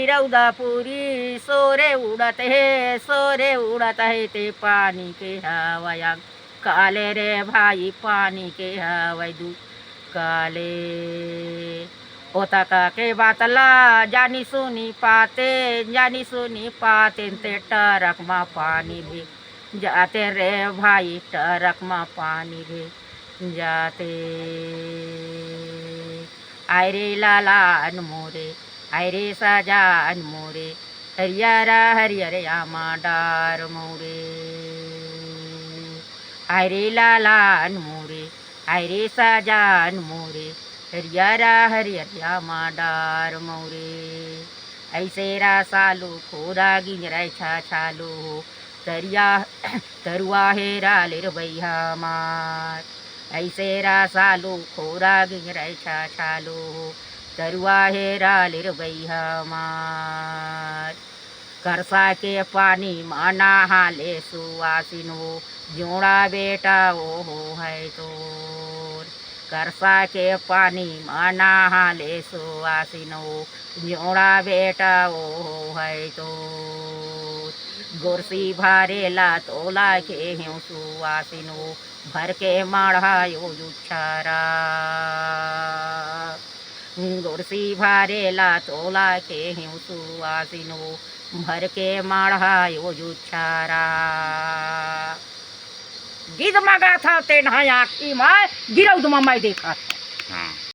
रौदापुरी सोरे उड़त है ते पानी के हवाया काले रे भाई पानी के हवाई दू काले होता का के बातला जानी सुनी पाते ते टरक मा पानी भी जाते रे भाई टरक मा पानी भी जाते आय रे लाला अनमोरे आय रे साजा अनमोरे हरियर यामा डार मोरे आय रे लाला अनमोरे आय रे साजा अनमोरे हरियर यामा डार मोरे ऐसे रा सालू खोरा गिंजराय छालो तरुआ हेरा लेर बैहा मार ऐसे रा सालू खोरा गिंजराय छालो तरुआ हेरा लेर बैहा मार करसा के पानी माना हाले सुवासिनो जोड़ा बेटा ओ है तोर करसा के पानी माना हाले सुवासिनो जोड़ा बेटा ओ है तोर गोरसी भारेला तोला के हूँ सुवासिनो भर के माढ़ायो जुच्छारा गोरसी भारेला तोला के हूँ सुवासिनो भर के माढ़ायो जुच्छारा गीत मगा था ते नहाया की माँ गिरौद में मैं देखा था।